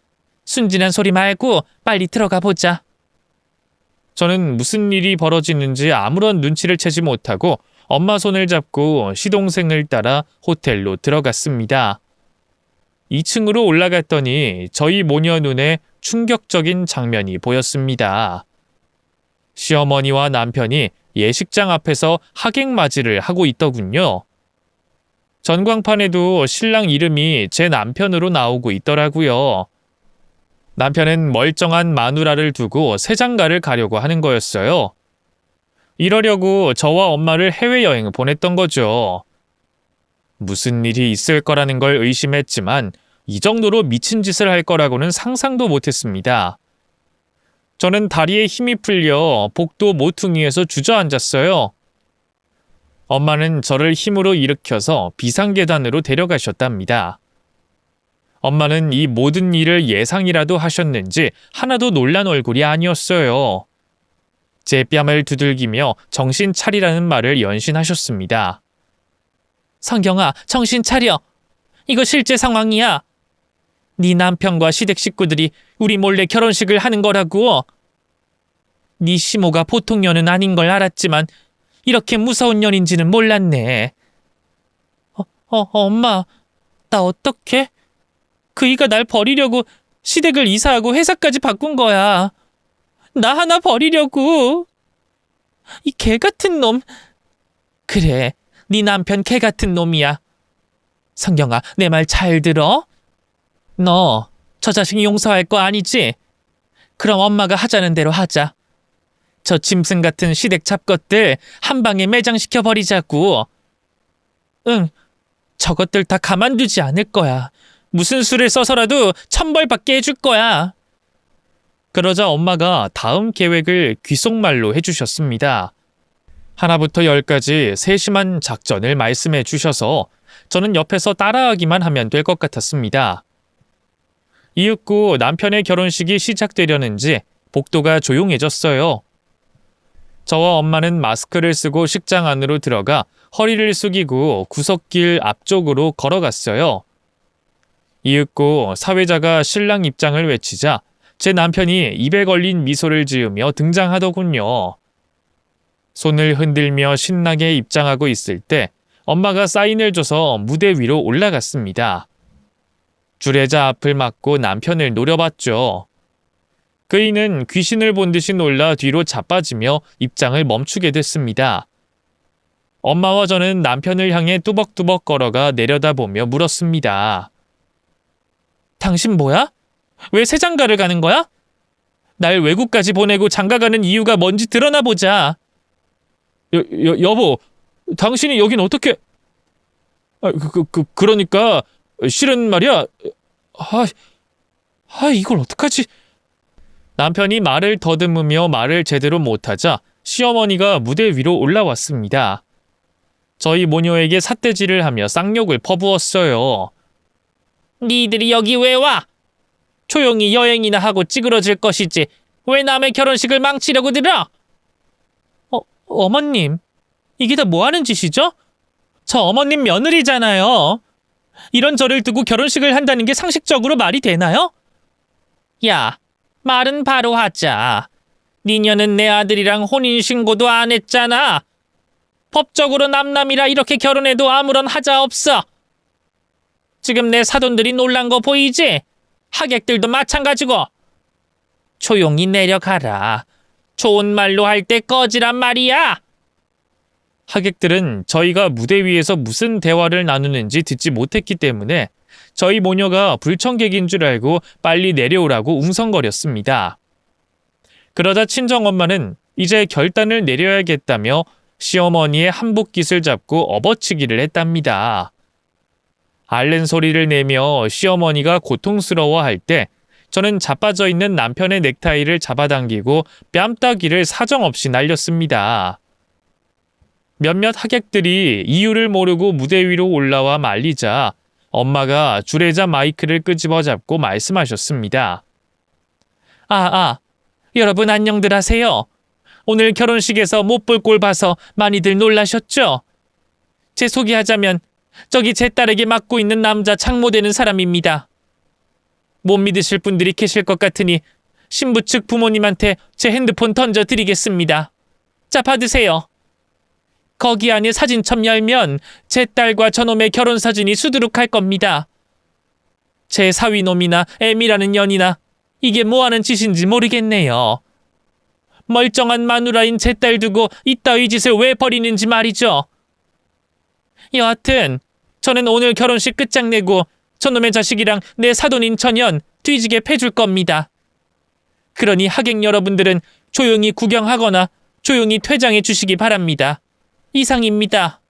순진한 소리 말고 빨리 들어가 보자. 저는 무슨 일이 벌어지는지 아무런 눈치를 채지 못하고 엄마 손을 잡고 시동생을 따라 호텔로 들어갔습니다. 2층으로 올라갔더니 저희 모녀 눈에 충격적인 장면이 보였습니다. 시어머니와 남편이 예식장 앞에서 하객맞이를 하고 있더군요. 전광판에도 신랑 이름이 제 남편으로 나오고 있더라고요. 남편은 멀쩡한 마누라를 두고 새장가를 가려고 하는 거였어요. 이러려고 저와 엄마를 해외여행 보냈던 거죠. 무슨 일이 있을 거라는 걸 의심했지만 이 정도로 미친 짓을 할 거라고는 상상도 못했습니다. 저는 다리에 힘이 풀려 복도 모퉁이에서 주저앉았어요. 엄마는 저를 힘으로 일으켜서 비상계단으로 데려가셨답니다. 엄마는 이 모든 일을 예상이라도 하셨는지 하나도 놀란 얼굴이 아니었어요. 제 뺨을 두들기며 정신 차리라는 말을 연신하셨습니다. 성경아, 정신 차려. 이거 실제 상황이야. 네 남편과 시댁 식구들이 우리 몰래 결혼식을 하는 거라고. 네 시모가 보통 년은 아닌 걸 알았지만 이렇게 무서운 년인지는 몰랐네. 엄마, 나 어떡해? 그이가 날 버리려고 시댁을 이사하고 회사까지 바꾼 거야. 나 하나 버리려고. 이 개 같은 놈. 그래, 네 남편 개 같은 놈이야. 성경아, 내 말 잘 들어? 너 저 자식 용서할 거 아니지? 그럼 엄마가 하자는 대로 하자. 저 짐승 같은 시댁 잡것들 한 방에 매장시켜 버리자고. 응, 저것들 다 가만두지 않을 거야. 무슨 수를 써서라도 천벌받게 해줄 거야. 그러자 엄마가 다음 계획을 귓속말로 해주셨습니다. 하나부터 10까지 세심한 작전을 말씀해 주셔서 저는 옆에서 따라하기만 하면 될 것 같았습니다. 이윽고 남편의 결혼식이 시작되려는지 복도가 조용해졌어요. 저와 엄마는 마스크를 쓰고 식장 안으로 들어가 허리를 숙이고 구석길 앞쪽으로 걸어갔어요. 이윽고 사회자가 신랑 입장을 외치자 제 남편이 입에 걸린 미소를 지으며 등장하더군요. 손을 흔들며 신나게 입장하고 있을 때 엄마가 사인을 줘서 무대 위로 올라갔습니다. 주례자 앞을 막고 남편을 노려봤죠. 그이는 귀신을 본 듯이 놀라 뒤로 자빠지며 입장을 멈추게 됐습니다. 엄마와 저는 남편을 향해 뚜벅뚜벅 걸어가 내려다보며 물었습니다. 당신 뭐야? 왜 새장가를 가는 거야? 날 외국까지 보내고 장가가는 이유가 뭔지 드러나 보자. 여보, 당신이 여긴 어떻게... 그러니까 실은 말이야. 이걸 어떡하지? 남편이 말을 더듬으며 말을 제대로 못하자 시어머니가 무대 위로 올라왔습니다. 저희 모녀에게 삿대질을 하며 쌍욕을 퍼부었어요. 니들이 여기 왜 와? 조용히 여행이나 하고 찌그러질 것이지 왜 남의 결혼식을 망치려고 들어? 어머님, 이게 다 뭐하는 짓이죠? 저 어머님 며느리잖아요. 이런 저를 두고 결혼식을 한다는 게 상식적으로 말이 되나요? 야, 말은 바로 하자. 니녀는 내 아들이랑 혼인신고도 안 했잖아. 법적으로 남남이라 이렇게 결혼해도 아무런 하자 없어. 지금 내 사돈들이 놀란 거 보이지? 하객들도 마찬가지고. 조용히 내려가라. 좋은 말로 할 때 꺼지란 말이야. 하객들은 저희가 무대 위에서 무슨 대화를 나누는지 듣지 못했기 때문에 저희 모녀가 불청객인 줄 알고 빨리 내려오라고 웅성거렸습니다. 그러자 친정엄마는 이제 결단을 내려야겠다며 시어머니의 한복깃을 잡고 업어치기를 했답니다. 앓는 소리를 내며 시어머니가 고통스러워할 때 저는 자빠져 있는 남편의 넥타이를 잡아당기고 뺨따기를 사정없이 날렸습니다. 몇몇 하객들이 이유를 모르고 무대 위로 올라와 말리자 엄마가 주례자 마이크를 끄집어 잡고 말씀하셨습니다. 여러분 안녕들 하세요. 오늘 결혼식에서 못 볼 꼴 봐서 많이들 놀라셨죠? 제 소개하자면 저기 제 딸에게 맡고 있는 남자 장모되는 사람입니다. 못 믿으실 분들이 계실 것 같으니 신부 측 부모님한테 제 핸드폰 던져드리겠습니다. 자, 받으세요. 거기 안에 사진첩 열면 제 딸과 저놈의 결혼사진이 수두룩할 겁니다. 제 사위놈이나 애미라는 년이나 이게 뭐하는 짓인지 모르겠네요. 멀쩡한 마누라인 제 딸 두고 이따위 짓을 왜 벌이는지 말이죠. 여하튼 저는 오늘 결혼식 끝장내고 저놈의 자식이랑 내 사돈인 천연 뒤지게 패줄 겁니다. 그러니 하객 여러분들은 조용히 구경하거나 조용히 퇴장해 주시기 바랍니다. 이상입니다.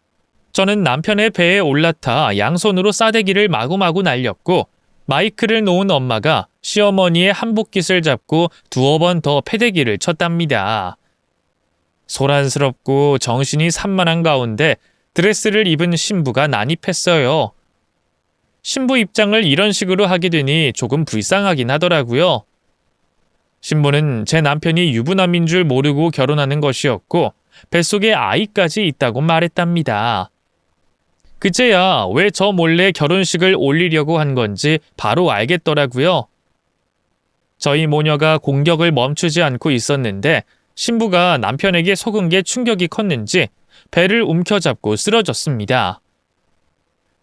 저는 남편의 배에 올라타 양손으로 싸대기를 마구마구 날렸고 마이크를 놓은 엄마가 시어머니의 한복깃을 잡고 두어 번 더 패대기를 쳤답니다. 소란스럽고 정신이 산만한 가운데 드레스를 입은 신부가 난입했어요. 신부 입장을 이런 식으로 하게 되니 조금 불쌍하긴 하더라고요. 신부는 제 남편이 유부남인 줄 모르고 결혼하는 것이었고 뱃속에 아이까지 있다고 말했답니다. 그제야 왜 저 몰래 결혼식을 올리려고 한 건지 바로 알겠더라고요. 저희 모녀가 공격을 멈추지 않고 있었는데 신부가 남편에게 속은 게 충격이 컸는지 배를 움켜잡고 쓰러졌습니다.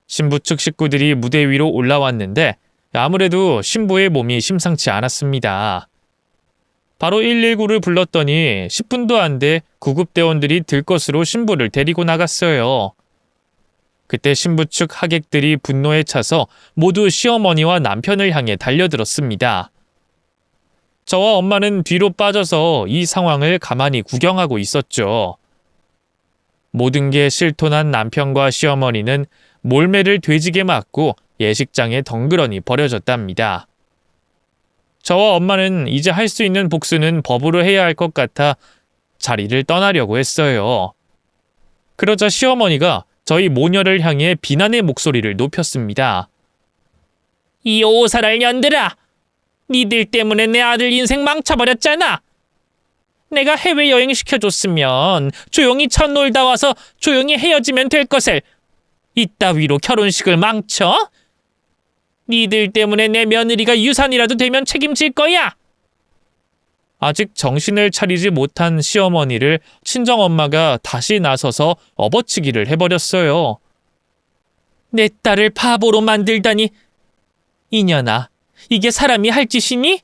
신부 측 식구들이 무대 위로 올라왔는데 아무래도 신부의 몸이 심상치 않았습니다. 바로 119를 불렀더니 10분도 안 돼 구급대원들이 들것으로 신부를 데리고 나갔어요. 그때 신부 측 하객들이 분노에 차서 모두 시어머니와 남편을 향해 달려들었습니다. 저와 엄마는 뒤로 빠져서 이 상황을 가만히 구경하고 있었죠. 모든 게 실토난 남편과 시어머니는 몰매를 돼지게 맞고 예식장에 덩그러니 버려졌답니다. 저와 엄마는 이제 할 수 있는 복수는 법으로 해야 할 것 같아 자리를 떠나려고 했어요. 그러자 시어머니가 저희 모녀를 향해 비난의 목소리를 높였습니다. 이 오살할 년들아! 니들 때문에 내 아들 인생 망쳐버렸잖아! 내가 해외여행 시켜줬으면 조용히 첫 놀다 와서 조용히 헤어지면 될 것을 이따위로 결혼식을 망쳐? 니들 때문에 내 며느리가 유산이라도 되면 책임질 거야! 아직 정신을 차리지 못한 시어머니를 친정엄마가 다시 나서서 업어치기를 해버렸어요. 내 딸을 바보로 만들다니! 이년아, 이게 사람이 할 짓이니?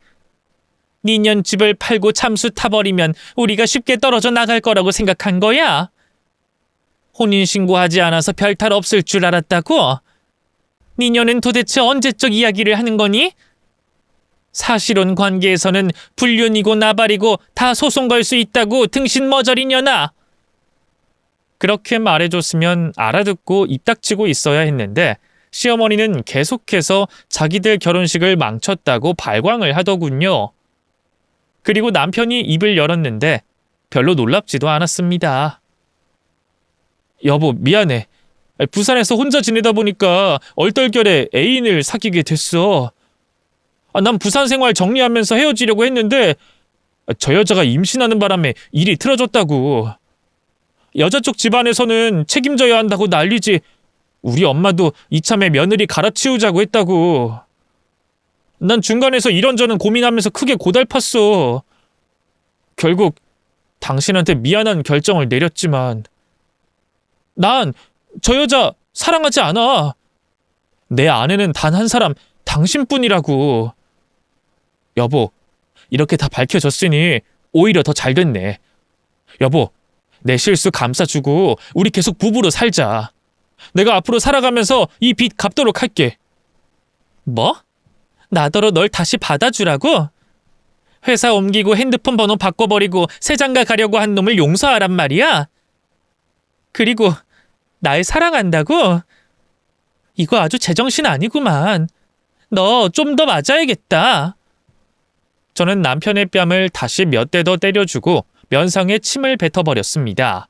니년 집을 팔고 잠수 타버리면 우리가 쉽게 떨어져 나갈 거라고 생각한 거야? 혼인신고하지 않아서 별탈 없을 줄 알았다고? 니년은 도대체 언제적 이야기를 하는 거니? 사실혼 관계에서는 불륜이고 나발이고 다 소송 걸 수 있다고 등신 머저리년아. 그렇게 말해줬으면 알아듣고 입 닥치고 있어야 했는데 시어머니는 계속해서 자기들 결혼식을 망쳤다고 발광을 하더군요. 그리고 남편이 입을 열었는데 별로 놀랍지도 않았습니다. 여보, 미안해. 부산에서 혼자 지내다 보니까 얼떨결에 애인을 사귀게 됐어. 난 부산 생활 정리하면서 헤어지려고 했는데 저 여자가 임신하는 바람에 일이 틀어졌다고. 여자 쪽 집안에서는 책임져야 한다고 난리지. 우리 엄마도 이참에 며느리 갈아치우자고 했다고. 난 중간에서 이런저런 고민하면서 크게 고달팠어. 결국 당신한테 미안한 결정을 내렸지만 난 저 여자 사랑하지 않아. 내 아내는 단 한 사람 당신뿐이라고. 여보, 이렇게 다 밝혀졌으니 오히려 더 잘 됐네. 여보, 내 실수 감싸주고 우리 계속 부부로 살자. 내가 앞으로 살아가면서 이 빚 갚도록 할게. 뭐? 나더러 널 다시 받아주라고? 회사 옮기고 핸드폰 번호 바꿔버리고 새장가 가려고 한 놈을 용서하란 말이야? 그리고 날 사랑한다고? 이거 아주 제정신 아니구만. 너 좀 더 맞아야겠다. 저는 남편의 뺨을 다시 몇 대 더 때려주고 면상에 침을 뱉어버렸습니다.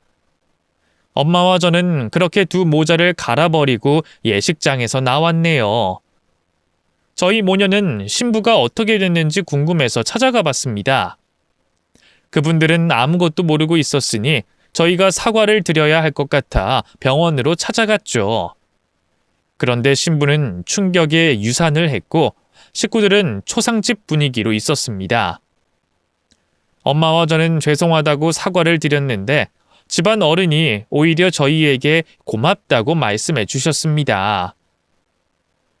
엄마와 저는 그렇게 두 모자를 갈아버리고 예식장에서 나왔네요. 저희 모녀는 신부가 어떻게 됐는지 궁금해서 찾아가 봤습니다. 그분들은 아무것도 모르고 있었으니 저희가 사과를 드려야 할 것 같아 병원으로 찾아갔죠. 그런데 신부는 충격에 유산을 했고 식구들은 초상집 분위기로 있었습니다. 엄마와 저는 죄송하다고 사과를 드렸는데 집안 어른이 오히려 저희에게 고맙다고 말씀해 주셨습니다.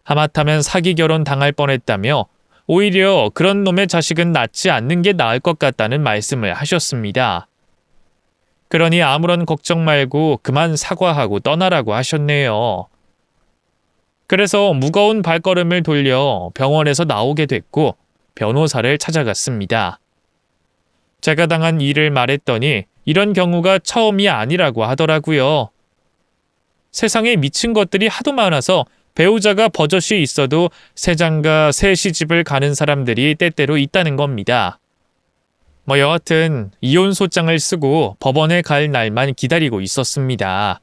하마터면 사기 결혼 당할 뻔했다며 오히려 그런 놈의 자식은 낳지 않는 게 나을 것 같다는 말씀을 하셨습니다. 그러니 아무런 걱정 말고 그만 사과하고 떠나라고 하셨네요. 그래서 무거운 발걸음을 돌려 병원에서 나오게 됐고 변호사를 찾아갔습니다. 제가 당한 일을 말했더니 이런 경우가 처음이 아니라고 하더라고요. 세상에 미친 것들이 하도 많아서 배우자가 버젓이 있어도 새 장가 새 시집을 가는 사람들이 때때로 있다는 겁니다. 여하튼 이혼 소장을 쓰고 법원에 갈 날만 기다리고 있었습니다.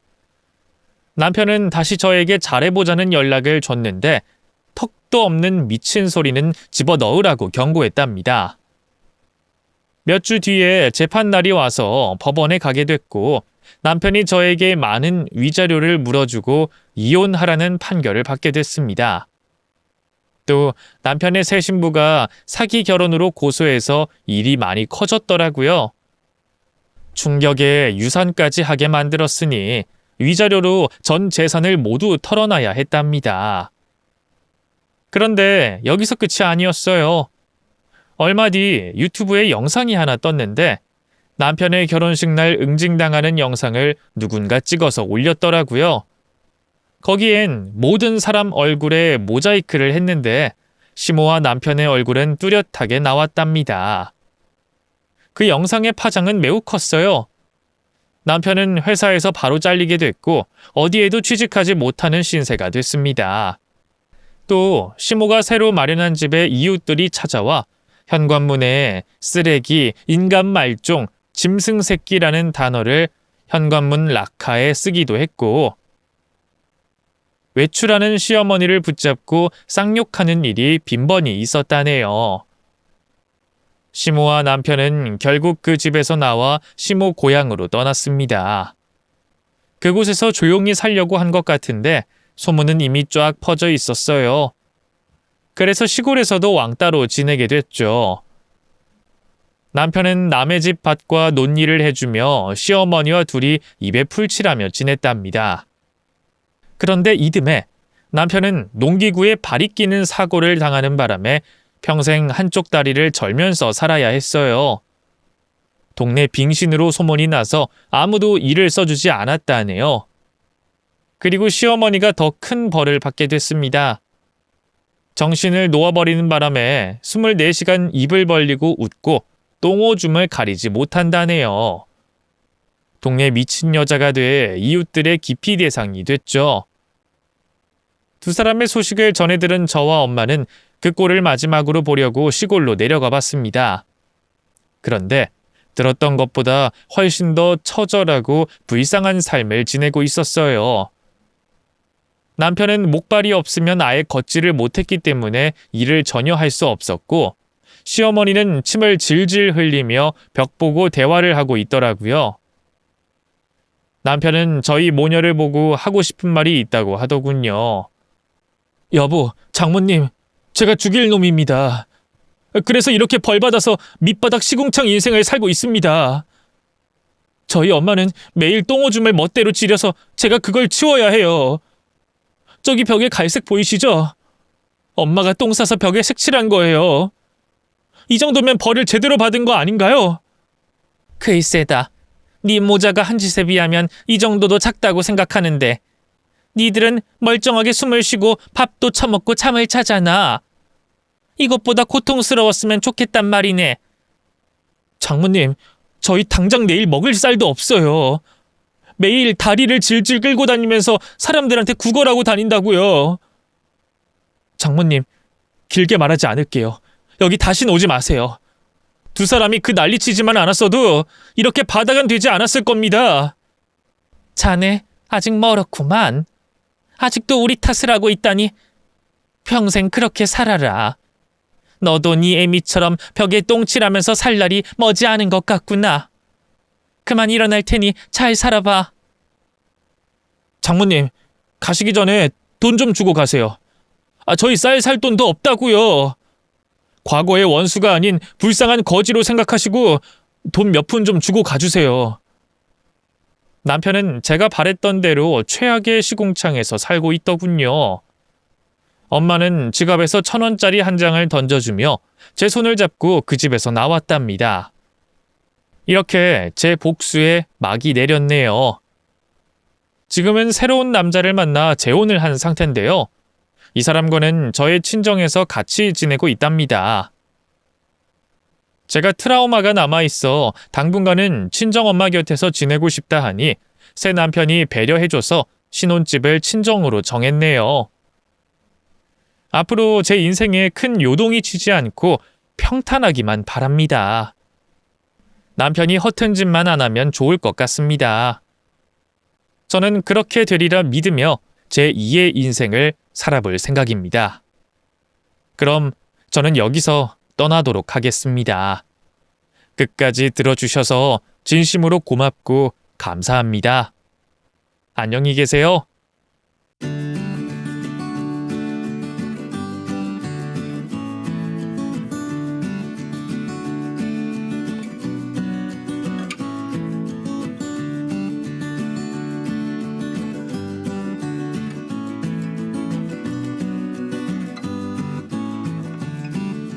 남편은 다시 저에게 잘해보자는 연락을 줬는데 턱도 없는 미친 소리는 집어넣으라고 경고했답니다. 몇 주 뒤에 재판날이 와서 법원에 가게 됐고 남편이 저에게 많은 위자료를 물어주고 이혼하라는 판결을 받게 됐습니다. 또 남편의 새 신부가 사기 결혼으로 고소해서 일이 많이 커졌더라고요. 충격에 유산까지 하게 만들었으니 위자료로 전 재산을 모두 털어놔야 했답니다. 그런데 여기서 끝이 아니었어요. 얼마 뒤 유튜브에 영상이 하나 떴는데 남편의 결혼식 날 응징당하는 영상을 누군가 찍어서 올렸더라고요. 거기엔 모든 사람 얼굴에 모자이크를 했는데 시모와 남편의 얼굴은 뚜렷하게 나왔답니다. 그 영상의 파장은 매우 컸어요. 남편은 회사에서 바로 잘리게 됐고 어디에도 취직하지 못하는 신세가 됐습니다. 또 시모가 새로 마련한 집에 이웃들이 찾아와 현관문에 쓰레기, 인간 말종, 짐승 새끼라는 단어를 현관문 락카에 쓰기도 했고 외출하는 시어머니를 붙잡고 쌍욕하는 일이 빈번히 있었다네요. 시모와 남편은 결국 그 집에서 나와 시모 고향으로 떠났습니다. 그곳에서 조용히 살려고 한 것 같은데 소문은 이미 쫙 퍼져 있었어요. 그래서 시골에서도 왕따로 지내게 됐죠. 남편은 남의 집 밭과 논일을 해주며 시어머니와 둘이 입에 풀칠하며 지냈답니다. 그런데 이듬해 남편은 농기구에 발이 끼는 사고를 당하는 바람에 평생 한쪽 다리를 절면서 살아야 했어요. 동네 빙신으로 소문이 나서 아무도 일을 써주지 않았다네요. 그리고 시어머니가 더 큰 벌을 받게 됐습니다. 정신을 놓아버리는 바람에 24시간 입을 벌리고 웃고 똥오줌을 가리지 못한다네요. 동네 미친 여자가 돼 이웃들의 기피 대상이 됐죠. 두 사람의 소식을 전해 들은 저와 엄마는 그 꼴을 마지막으로 보려고 시골로 내려가 봤습니다. 그런데 들었던 것보다 훨씬 더 처절하고 불쌍한 삶을 지내고 있었어요. 남편은 목발이 없으면 아예 걷지를 못했기 때문에 일을 전혀 할 수 없었고 시어머니는 침을 질질 흘리며 벽 보고 대화를 하고 있더라고요. 남편은 저희 모녀를 보고 하고 싶은 말이 있다고 하더군요. 여보, 장모님, 제가 죽일 놈입니다. 그래서 이렇게 벌받아서 밑바닥 시궁창 인생을 살고 있습니다. 저희 엄마는 매일 똥오줌을 멋대로 지려서 제가 그걸 치워야 해요. 저기 벽에 갈색 보이시죠? 엄마가 똥 싸서 벽에 색칠한 거예요. 이 정도면 벌을 제대로 받은 거 아닌가요? 글쎄다. 네 모자가 한 짓에 비하면 이 정도도 작다고 생각하는데 니들은 멀쩡하게 숨을 쉬고 밥도 처먹고 잠을 자잖아. 이것보다 고통스러웠으면 좋겠단 말이네. 장모님, 저희 당장 내일 먹을 쌀도 없어요. 매일 다리를 질질 끌고 다니면서 사람들한테 구걸하고 다닌다고요. 장모님, 길게 말하지 않을게요. 여기 다신 오지 마세요. 두 사람이 그 난리치지만 않았어도 이렇게 바닥은 되지 않았을 겁니다. 자네 아직 멀었구만. 아직도 우리 탓을 하고 있다니. 평생 그렇게 살아라. 너도 네 애미처럼 벽에 똥칠하면서 살 날이 머지않은 것 같구나. 그만 일어날 테니 잘 살아봐. 장모님, 가시기 전에 돈 좀 주고 가세요. 저희 쌀 살 돈도 없다고요. 과거의 원수가 아닌 불쌍한 거지로 생각하시고 돈 몇 푼 좀 주고 가주세요. 남편은 제가 바랬던 대로 최악의 시궁창에서 살고 있더군요. 엄마는 지갑에서 1,000원짜리 한 장을 던져주며 제 손을 잡고 그 집에서 나왔답니다. 이렇게 제 복수에 막이 내렸네요. 지금은 새로운 남자를 만나 재혼을 한 상태인데요. 이 사람과는 저의 친정에서 같이 지내고 있답니다. 제가 트라우마가 남아있어 당분간은 친정엄마 곁에서 지내고 싶다 하니 새 남편이 배려해줘서 신혼집을 친정으로 정했네요. 앞으로 제 인생에 큰 요동이 치지 않고 평탄하기만 바랍니다. 남편이 허튼 짓만 안 하면 좋을 것 같습니다. 저는 그렇게 되리라 믿으며 제 2의 인생을 살아볼 생각입니다. 그럼 저는 여기서 떠나도록 하겠습니다. 끝까지 들어주셔서 진심으로 고맙고 감사합니다. 안녕히 계세요.